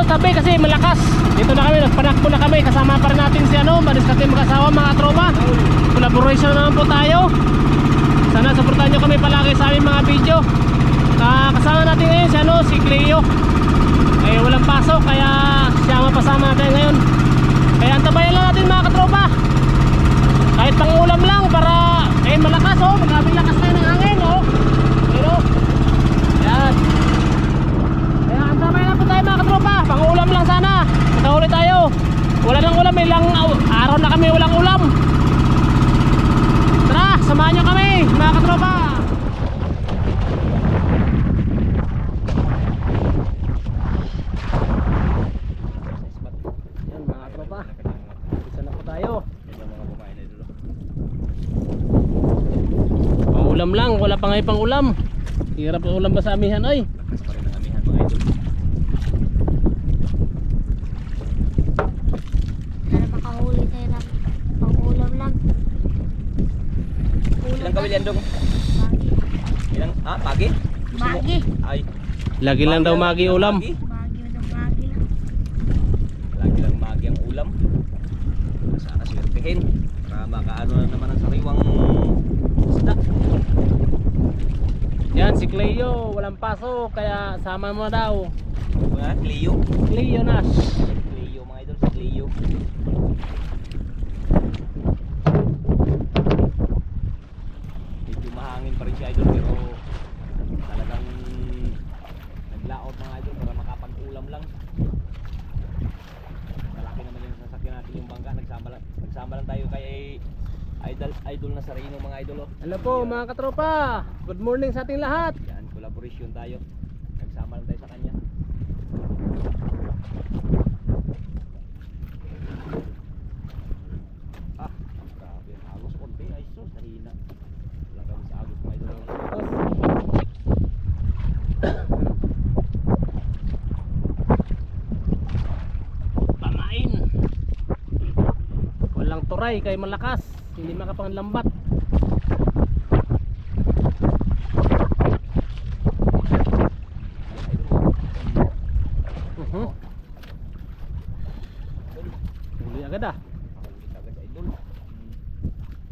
tabi kasi malakas. Dito na kami, nagpanakbo na kami. Kasama pa rin natin si Banis Katim mag-asawa, mga tropa. Collaboration naman po tayo. Sana supportahan nyo kami palagi sa aming mga video. Kasama natin ngayon si Cleo. Walang pasok kaya siya mapasama natin ngayon. Kaya antabayan lang natin mga katropa. Kahit pang ulam lang para malakas magabing lakas tayo ng hangin Pero yan. Kaya antabayan lang po tayo mga katropa. Pang ulam lang sana. Nakahuli tayo. Wala nang ulam, ilang araw na kami walang ulam. Tara, samahan nyo kami mga katropa. Yan mga katropa, isa na po tayo. Pang ulam lang, wala pa ngayon pang ulam. Hirap ang ulam ba sa amihan ay? Dong. Ilang pagi? Magi. Ay. Lagi lang daw magi ulam. Magi lang. Lagi lang magi ang ulam. Sana swertehin para makaano na naman ang sariwang isda. Yan si Cleo, walang pasok kaya sama mo daw. Cleo. Cleo na. Cleo mga idol, si Cleo. Mahangin pa rin si idol pero talagang naglaot mga idol para makapag-ulam lang. Malaki naman yung sasakyan natin yung bangka. Nagsama lang tayo kay idol na Sarino mga idol. Hello po mga katropa. Good morning sa ating lahat. Yan, collaboration tayo. Nagsama lang tayo sa kanya. Grabe, agos konti. Ay sus, nahina. Pamain. Walang turay kay malakas, hindi makapanglambat. Huli agad Huli agad idol.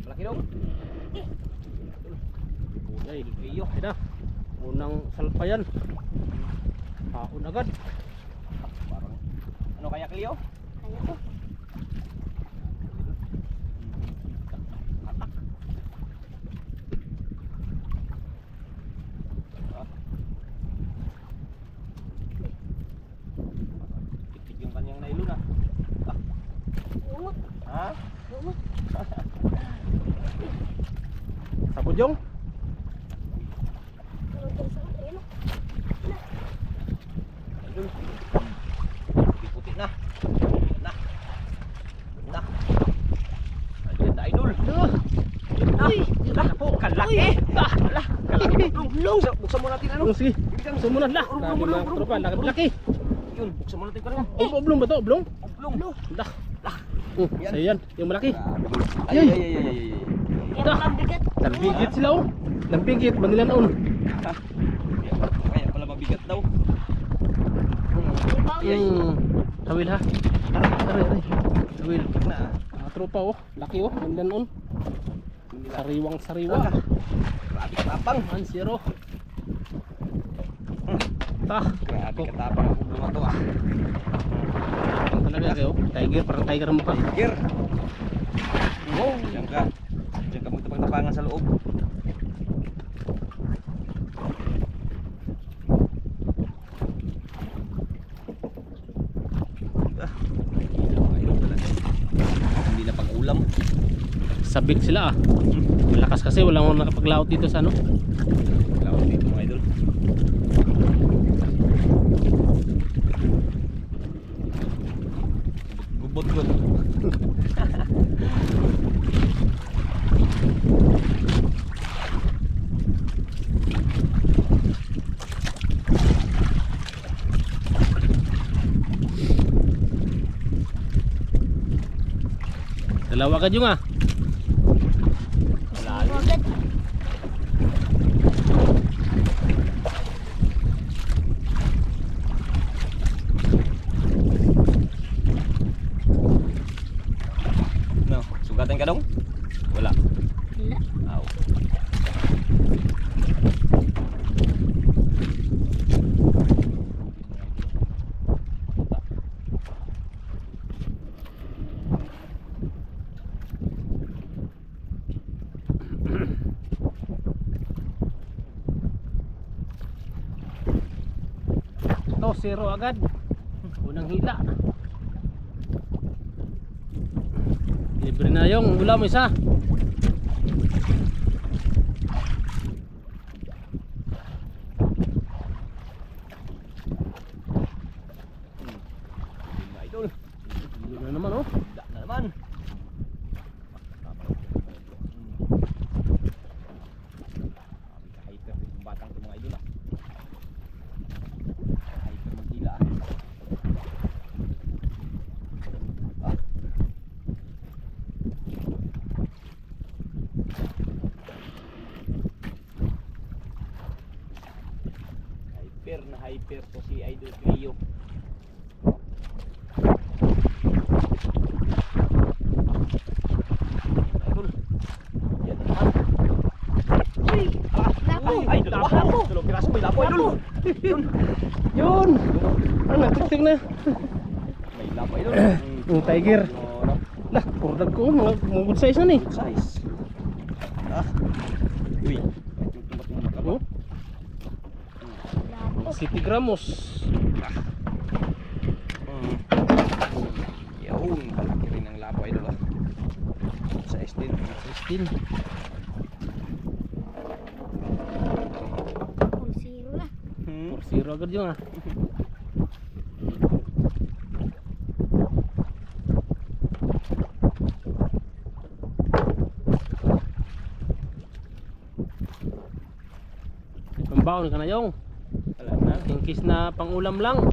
Malaki daw. Ay, iyo, ina. Unang salpayan. Hahon agad. Parang ano kaya Cleo? Kaya ko. Atak. Tipid yung kanyang nailon Umot. Ha? Umot. Sabudjong. Puti na. Na. Ayun na idol. Uy, po kalaki. Kalaki. Buksan mo natin ano? Sige. Sumunod na. Sabi mga tropa, laki. Yun, buksan mo natin karon. Oblong ba to? Oblong? Oblong. Dah. So yan, yung malaki. Ay. Yan ang bigat. Lambigit sila Lambigit, Manilanon. Kaya pala mabigat daw. Tawil ha. Aray. Tawil. Na. Mga tropa laki Manilanon. Sariwang sariwa. Grabe katapang. 1-0. Grabe katapang ang problema to Ang talaga kayo. Tiger, parang tiger mo pa. Tiger. Wow. Diyan ka magtapang-tapangan sa loob. ulam. Sabik sila ah. Malakas kasi walang nakapaglaot dito sa ano. Laot dito mga idol. Gubot-gut. Dalawa ka yung ah. Siguro agad. No, sugatan ka dong? Wala. Wala. Aw. Ito, zero agad. Unang hila. Libre na yung ulam isa. Mga idol. Yun na naman oh. Da na naman. Hyper dito batang to mga idol ah. Hyper magtila ah. Ah. Hyper na hyper to si Idol Cleo. Idol. Yan na naman. Lapo. Ay, dalawa. Dalawang piraso may lapo, Idol. Yun. Yun! Ano, nagtiktik na. May lapo, Idol. Yung tiger. Ano? Lah, kurdag ko. Mga good size na ni. Good size. Ah. Uy. Tumba-tumba ka ba? Oh, Lapo. 7 gramos. Yun. Malaki rin ang lapo, Idol. Ah. Sa S10. 16. Kung zero na. 4-0 agad yung ah. Pambaon ka na yung. Wala na. In case na pangulam lang. Wala.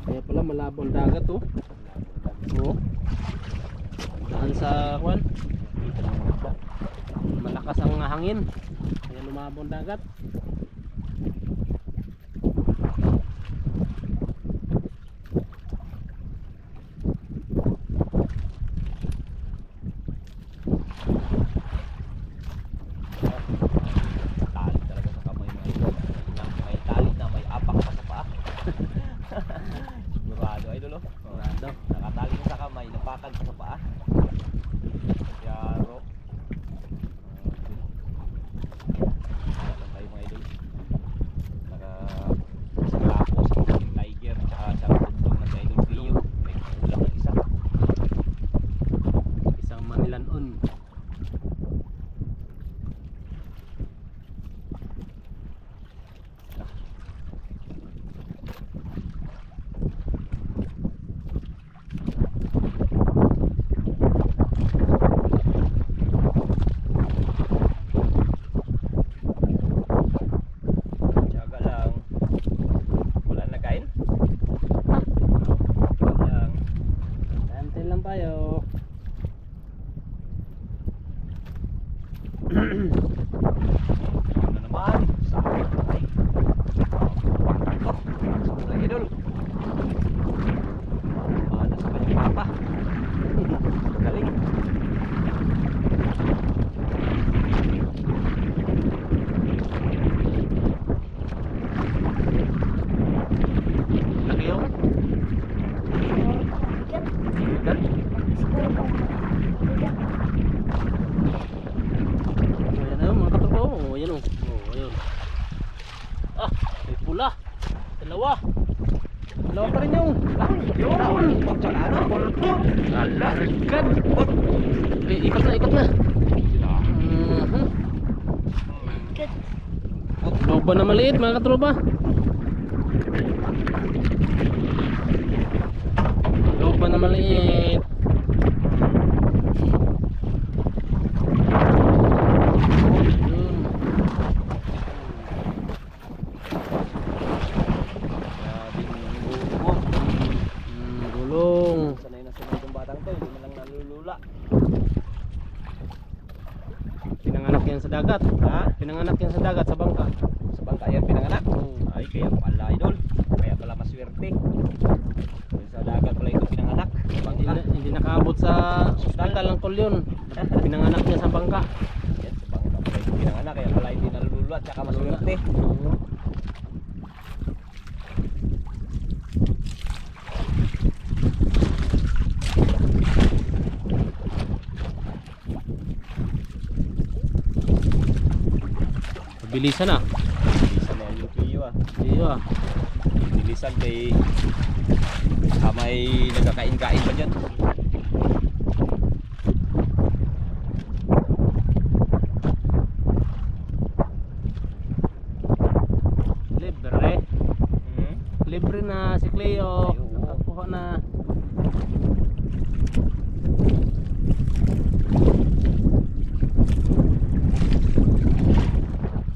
Kaya pala malabo ang dagat oh. Oo. Daan sa kwan. Malakas ang hangin. Kaya lumabo ang dagat. Tali talaga sa kamay mga idol. May tali na may apak pa sa paa. Sigurado, Idol. Oh. Sigurado. Nakatali na sa kamay, napakan pa sa paa. Yaro. Wala tayo mga idol. Naka sa lapo sa King Tiger tsaka sa tundong na sa Idol Cleo. May ulam ng isa. Isang Manilanon. Tiyaga lang. Wala na kain? Tiyaga lang. Antay lang tayo. Yun na naman. Sakit. Ay. Batang to. Sobrang idol. Mana sa kanyang papa. Galing. Laki yung. Bigat. Bigat. Bigat. Ayan na yun mga katropa. Oh, ayan oh. Oh, ayun. Ah, pula. Dalawa. Dalawa pa rin yung. Yun. Alargad. Ikot na, ikot na. Good. Tropa na maliit mga katropa. Tropa na maliit. Gulong. Sanay na sanay itong batang to, hindi na lang nalulula. Pinanganak yan sa dagat. Ha? Pinanganak yan sa dagat, sa bangka. Sa bangka yan pinanganak? Ay, kaya pala idol. Kaya pala maswerte. Sa dagat pala ito pinanganak. Sa Hindi, bangka. hindi nakaabot sa ospital ng Kulyon. Pinanganak niya sa bangka. Yan, sa bangka pala ito pinanganak. Kaya pala hindi nalulula at saka maswerte. Bilisan na. Bilisan na yung Clio ah. Iyo ah. Bilisan kay may nagkakain-kain pa dyan. Libre. Hmm? Libre na si Cleo. Nakakuha na.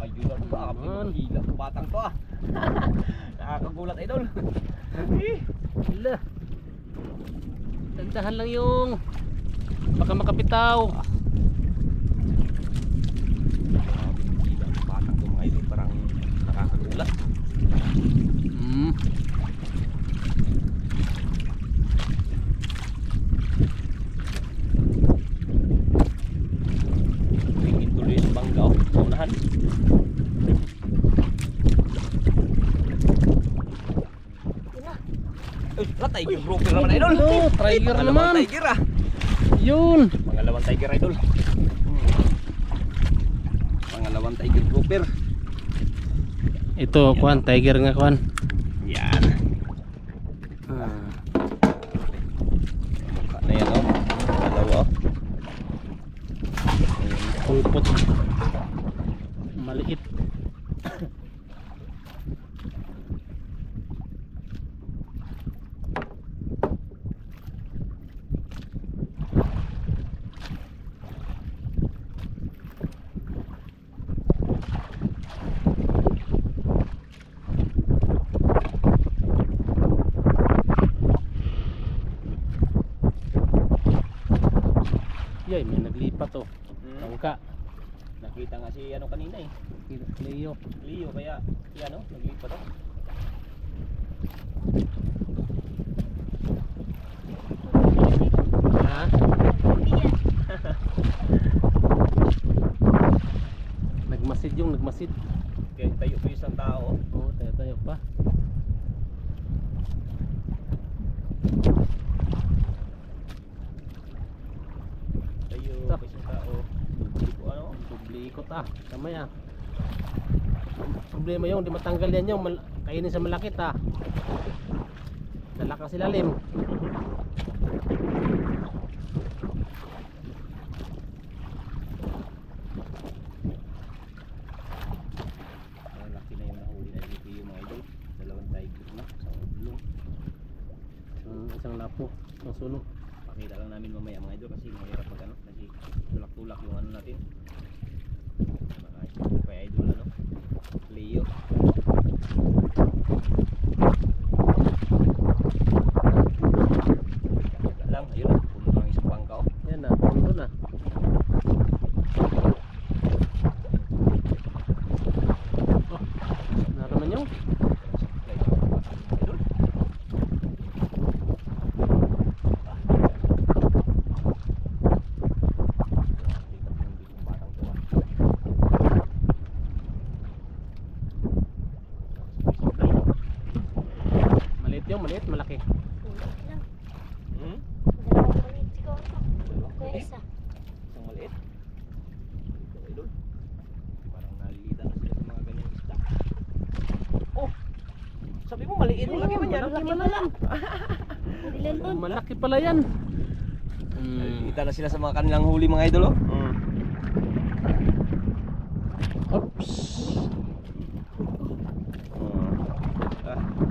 Ayun ba? Man. Hila ang batang to ah. Nakakagulat idol. Hala. Dandahan lang yung baka makapitaw. Hila ang batang to mga idol. Parang nakakagulat. Tingin tuloy sa bangka oh. Sa unahan. Yun na. Uy, tiger grouper naman idol. Oh, tiger Pangalawang naman. Tiger ah. Yun. Pangalawang tiger idol. Pangalawang tiger grouper. Ito, kuan, tiger nga kuan. Yan. Mukha na yan oh. Dalawa oh. Pulpot. Maliit. Yay, may naglipat oh. Bangka. Nakita nga si ano kanina eh. Cleo. Leo kaya si ano naglipat oh. Ha? Hindi yan. Nagmasid yung nagmasid. Kaya tayo po isang tao oh. Oo, tayo pa. Tayo Stop. po isang tao. Dubli po ano. Dubli ikot ah. Kamay ah. Problema yung di matanggal yan yung kainin sa malakit ah. Dala ka sa lalim. Laki na yung nahuli na dito yung mga idol. Dalawang tiger na sa ulong. Isang lapo. Isang suno. Pakita lang namin mamaya mga idol kasi mahirap pag ano kasi tulak-tulak yung ano natin. Mga kaya idol ano. Leo. Kaya lang ayun na puno ng isang bangka oh. Yan na. Pundo na. Oh. Naraman yung. Idol. Maliit yung maliit. Malaki. Ulit lang. Hmm? Dalawang maliit siguro to. Kaya isa. Isang maliit. Ito idol. Parang nalilita na sila sa mga ganyang isda. Oh! maliit. Malaki man yan. Malaki pala yan. Hindi lang nun. Malaki pala yan. Kita na sila sa mga kanilang huli mga idol, oh. Oops.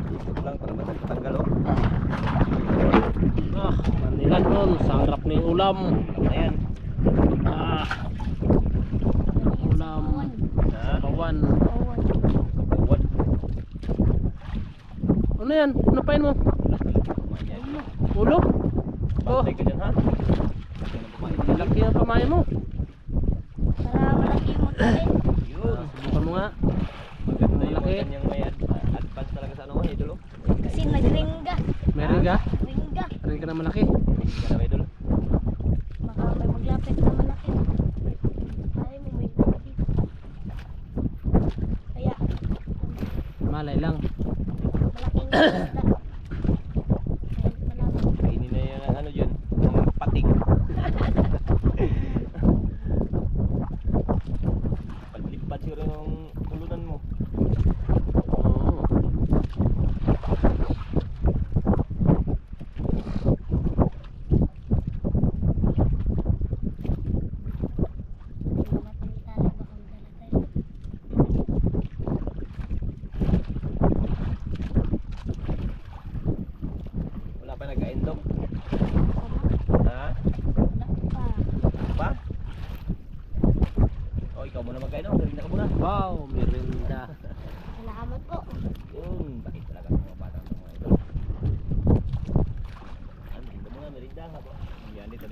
Ikot lang para matanggal, oh. Manilan nun. Sarap ni ulam. Ayan. Ulam. Kawan. Awan. Buwan. Ano yan? Ano pain mo? Ulo? Oh, Bantay ka dyan, ha? laki ang pamain mo. Para malaki yung magkain. Yun. Subukan mo nga. Maganda yung Malaki. mga kanyang may advance talaga sa ano mga idol, oh. Kasi nagringga. Meron ka? Ringga. Meron ka na malaki. Hindi ka na mga idol, oh. Baka may maglapit na malaki. Ay mo may dito. Kaya, Malay lang. malaking isda. Kahit malaki. Kainin na yung ano dyan, yung pating. Paglipat siguro yung kulunan mo. Oo. Matalitali ba kung dala tayo? Wala pa nagka-endog. Wala Ha? pa. Pa? O, ikaw muna magka-endog. Sabihin na ka muna. Wow, merinda. Salamat po. Yun, bakit talaga ang mga bata ng mga idol. Yan, dito muna, merinda ha po. Yan, dito.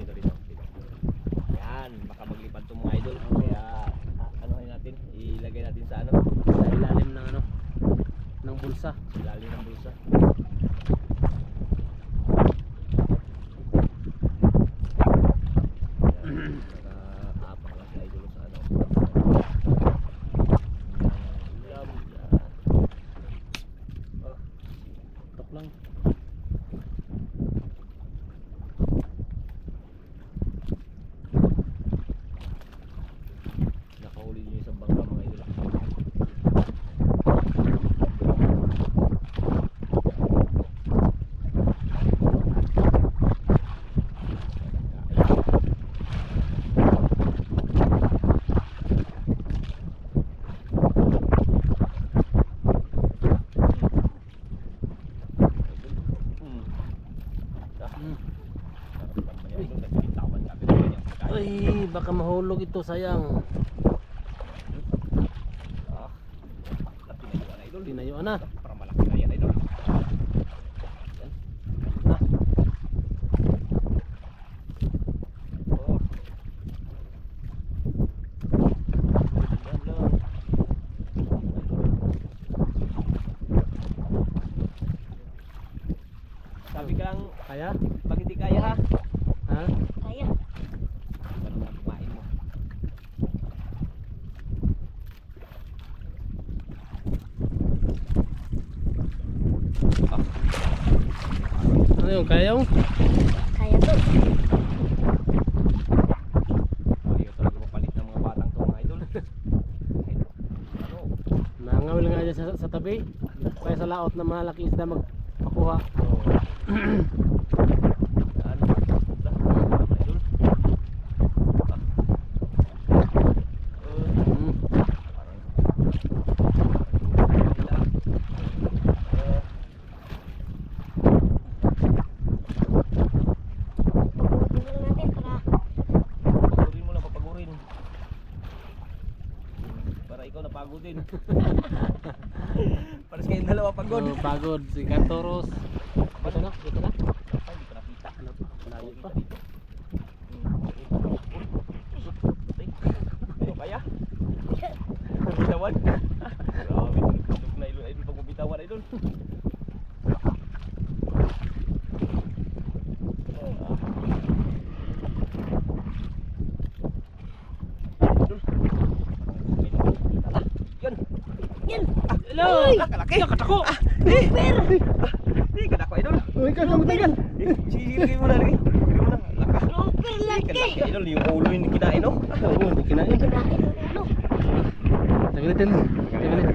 Yan, baka maglipad itong mga idol. Kaya, anuhin natin, ilagay natin sa ano, Sa ilalim ng ano, ng bulsa. ilalim ng bulsa. Yan, nakaapak lang si idol sa ano. Ulam, yan. Oh, Tok lang. nakahuli niyo isang bangka mga idol. Ay, baka mahulog ito, sayang. Tinayuan na. Para malaki na yan, idol. Yan. Ah. Oh. Yan lang. Sabi ka lang, Kaya? pag hindi kaya ha, Ha? Kaya. ano na kumain mo. Ano yung kaya mo? Kaya to. Ayaw talaga mapalit ng mga batang to mga idol. Kahit ano, Nangawil nga dyan sa tabi. Kaya sa laot na malaking isda makuha. yan. Lah, mga idol. Mm. Pagutin lang natin para Papagurin mo lang, papagurin. Para ikaw napagod din. Para sa kayong dalawa pagod. Oh, pagod. Si Cantoros. Ito na? Ito na? Ay, hindi ko nakita. Ano pa? Layo pa. Ano kaya? Bitawan? Grabe, tulog na idol. Idol, pag mabitawan idol. Yun! yan. Hello! Kalaki! Katako! Hindi, kadako idol. Uy, ikaw na matagal! Sige, lagay mo na, lagay. Lagay mo na. Laka. Super laki. Kalaki idol, yung ulo yung kinain, no? Oo, hindi kinain. Kinain ng ulo. Tagalitin. Tagalitin.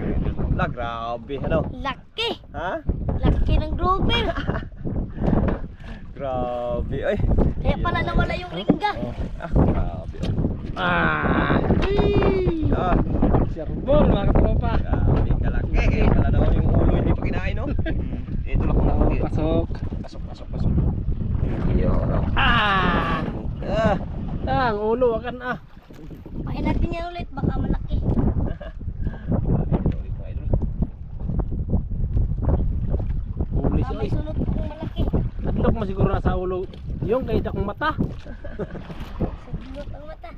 La, grabe, ano? Laki. Ha? Laki ng grouper. Grabe, ay. Kaya pala nawala yung ringga. Oh, grabe. Ah! Ah, Sirbol mga katropa. grabe kalaki. Kaya pala naman yung ulo hindi pa kinain, no? Ito lang na. Pasok. Pasok. Iyo. Ah! Ah, Ang ulo akan ah. Pain natin yan ulit, baka malaki. Huli Baka siya may eh. sunod kung malaki. Adlok mo siguro nasa ulo. Yung kahit akong mata. Sudlot ang mata.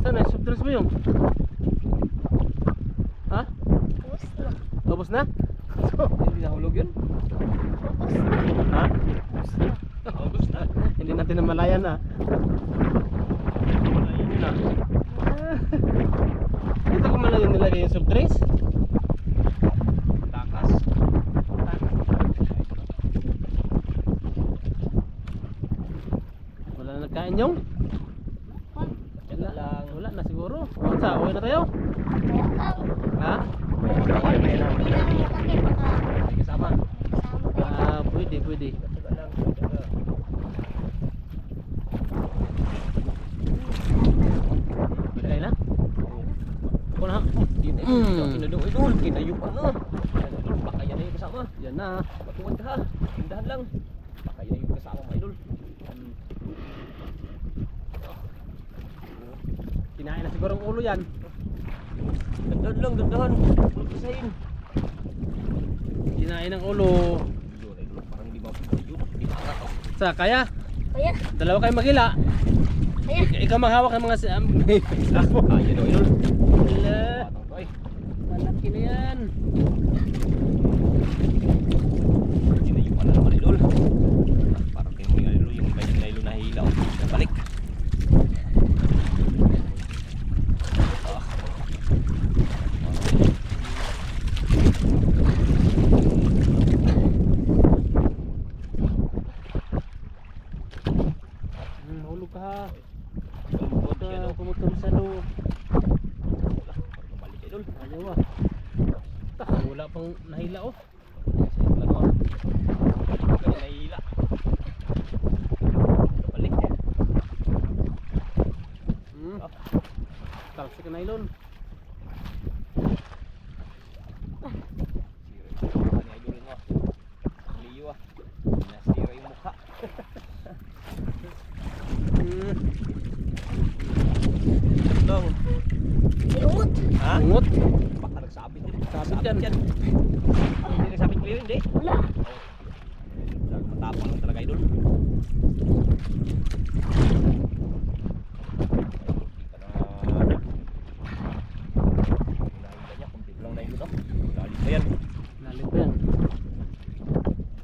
Sana subdress mo yung? Ha? Tapos na. Tapos na? hindi nahulog yun? Ha? Tapos na. Hindi natin namalayan na. Ayun na. Dito ko man lang yung nilagay yung subdress. Takas. Wala na nagkain yung? Wala na siguro. Sa uwi na tayo. Ha? Kaya lang. Hindi lang malaki, baka Kasama. kasama tayo. Pwede. Taga lang. Pwede na? Ako na. Kinadong idol. Kinayong ano. Baka yan na yung kasama. Yan na. Matuwad ka ha. Tindahan lang. Baka yan na yung kasama mga idol. Kinain na siguro ang ulo yan. Dandahan. Huwag pisahin. Kinain ang ulo. Yun idol. Parang di ba yun. Di ba ako. Sa kaya, Kaya, dalawa kayo magila. kaya. Ikaw maghawak ng mga Yan o idol. Wala. Batang to ay. Malaki na yan. Kinayong ano naman idol. Parang kayo mga idol. Yung kanyang nailo na hilaw. Nabalik. Hulog ka ha. Lumubod siya no. Pumutom sa loob. Parang nabalik idol. Ayaw ah. Wala pang nahila oh. Kanya nahihila. Nabalik. Talsik ka nylon. Sira yung idol mo. Liyo ah. Nasira yung mukha. Dong. Iungot. Ha? Ungot. Baka nagsabit din. Sabit yan. Hindi nagsabit ko yun, hindi. Wala. Matapang lang talaga idol. Hinahila niya, kunti lang na idol. Lalit na yan. Lalit pa yan.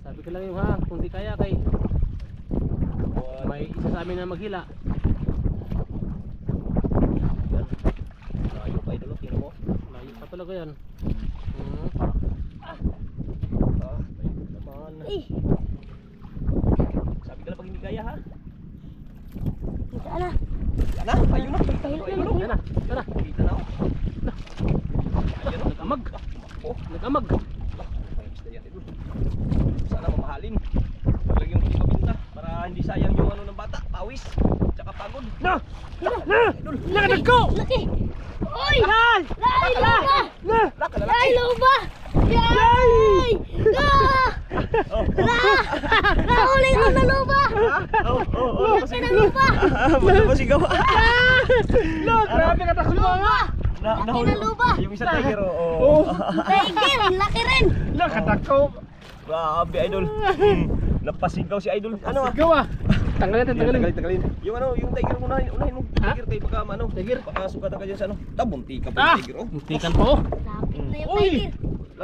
Sabi ko lang yung ha, kung di kaya kay may isa sa amin na maghila. Yan. Layo pa idol, tingnan mo. Layo pa talaga yan. Ah, ayun naman. Eh, Sabi ka na pag hindi kaya ha. kita na. Yan na, ayun na. Pahilot na Yan na, yan na. Kita na ako. Ayan o. Nag-amag. Oh, Nag-amag. mayroon na yan idol. Sana mamahalin. Talagang yung hindi mabinta para hindi sayang yung ano ng bata. Pawis. Tsaka pagod. Na! Nakadag ko! Laki. Oy! Yan! Lai, lupa! Na! Laka na Lai, lupa! Yay! Nahuli ko na lupa! Laki ng lupa! Ba't ba sigaw? Lo, grabe ka takbo nga! Laki ng lupa! Yung isang tiger Oh. Tiger, laki rin! Nakadag ko! Grabe idol. Napasigaw si idol. Ano ah? Sigaw ah! Tanggalin natin, tanggalin. Tanggalin. Yung ano, yung tiger unahin mo. Ha? Tiger kay baka ano, Tiger? baka sugatan ka diyan sa ano. Tabunti ka pa Ah! yung tiger oh. Muntikan po! Lapit na yung Uy! tiger.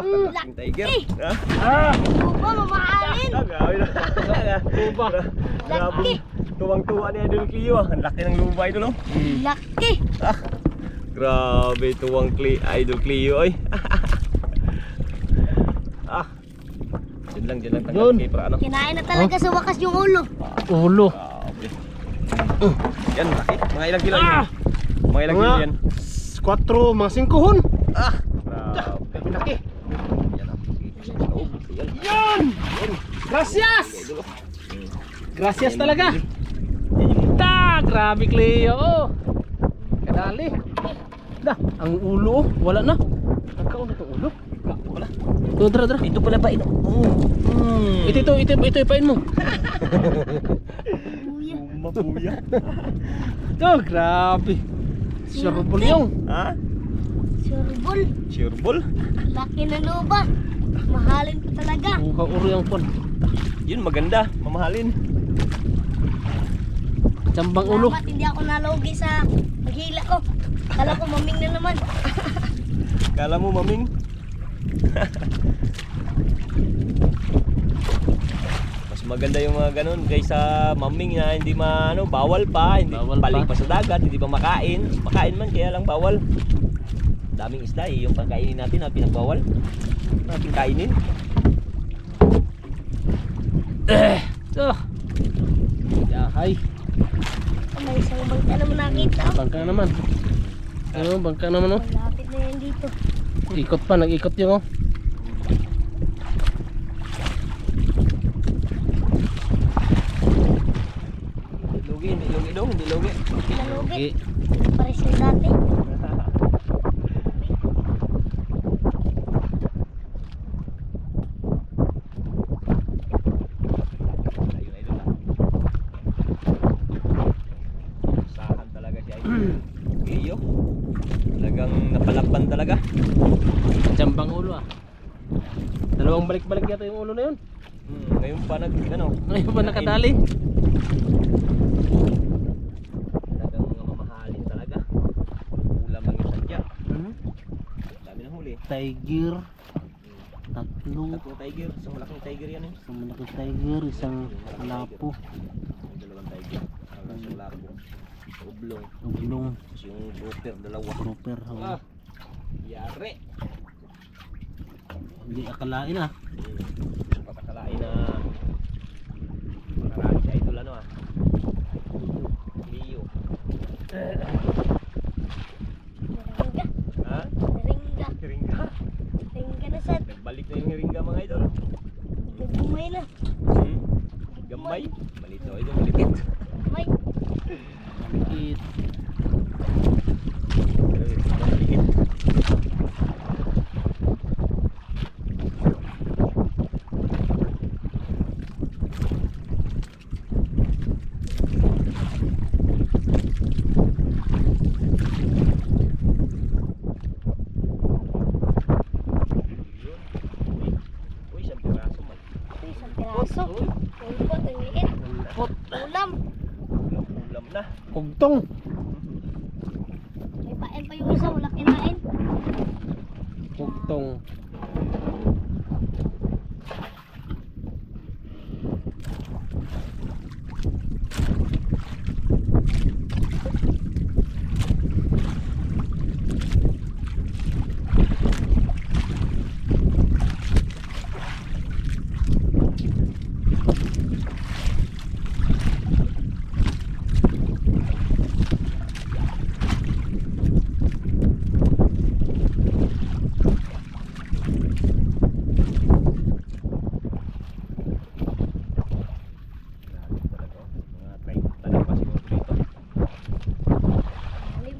Malaking tiger. Ha? Ah! Tuba, mamahalin. Grabe na. Tuba. Laki. Tuwang-tuwa ni Idol Clio. Ang laki ng lupa ito, no? Laki. Grabe, Idol Clio, ay. Diyan lang tanggal Yun. kay pra, ano? Kinain na talaga sa wakas yung ulo. Ulo. Grabe. Yan, laki. Mga ilang kilo Ah! yan? Mga ilang kilo yan? 4, mga 5 hon. Grabe. Laki. Yan, oh. Yan. Yan! Gracias! Gracias talaga. Grabe Cleo. Oh. Kadali. Ang ulo, wala na. Nagkaon na itong ulo. Wala. Dra. Ito pala ba ito? Ito ipain mo. Kuya. Mabuya. Grabe. Surebol yung. Ha? Surbol. Surebol? Laki na luba. Mahalin ko talaga. Buka uro yung pon. Yun, maganda. Mamahalin. Tsambang ulo. Salamat, hindi ako nalugi sa paghila ko. Kala ko maming na naman. Kala mo, maming? Mas maganda yung mga ganun kaysa maming na hindi bawal pa, hindi Bawal balik pa. pa sa dagat, hindi pa makain. Makain man kaya lang bawal. Daming isda yung pagkainin natin na pinagbawal. Natin kainin. Yahay. May isang bangka naman nakita. Bangka naman. Ano, bangka naman oh. Malapit na yan dito. Ikot pa, nag-ikot yung oh. Hindi lugi dong, hindi lugi. Nalugi. Pares na dati. Ayun, idol na. Usahan talaga si Idol. Iyo. Talagang napalakpan talaga. Tsambang ulo ah. Dalawang balik-balik yata yung ulo na yun. Ngayon pa Ngayon pa nakadali. Talagang mga mamahalin talaga. Ulam lang yung sadya. Dami ng huli. Tiger. Tatlo. Tatlong tiger, isang malaking tiger yan eh. Isang malaking tiger, isang lapo. Dalawang tiger, isang lapo. Ublong, Uglong. tapos yung grouper, dalawa. Grouper. Oh. Yari. Hindi akalain ah. Patakalain na marami si Idol Leo. Ringga. Ha? Ringga. Hiringga. Ringga na sad. Nagbalik na yung hiringga mga idol. Gagumay na. Gamay. Malito idol, malipit. May. Maliit. Malipit. Uy, isang piraso man. Ito isang piraso. Ulpot, ang liit. Pot. Ulam. Ulam na. Kugtong. May paen pa yung isa. Wala kinain. Kugtong. Grabe talaga. Mga 30 na pa siguro dito. Alim.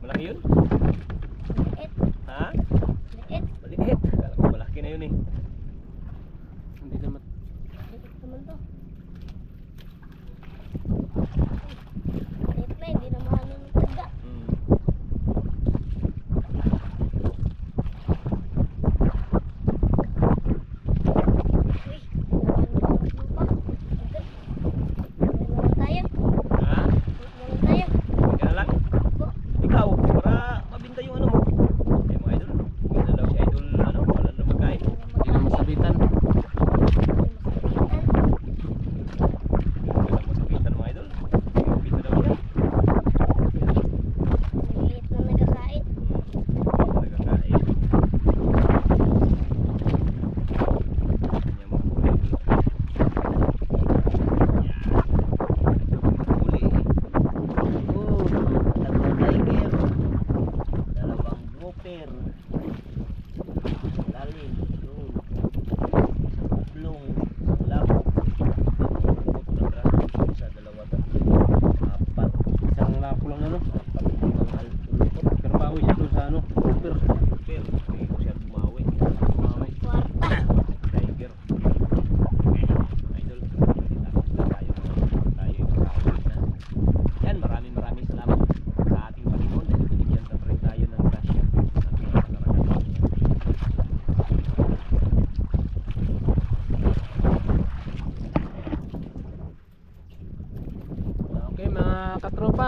Malaki yun? Liit. Ha? Liit. Maliit. Kala ko malaki na yun eh. Hindi naman. Liit naman to. Liit na. Hindi na mahal ng taga.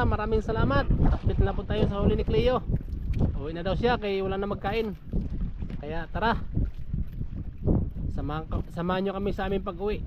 maraming salamat. Update na po tayo sa huli ni Cleo. Uwi na daw siya kay wala na magkain. Kaya tara, samahan nyo kami sa aming pag-uwi.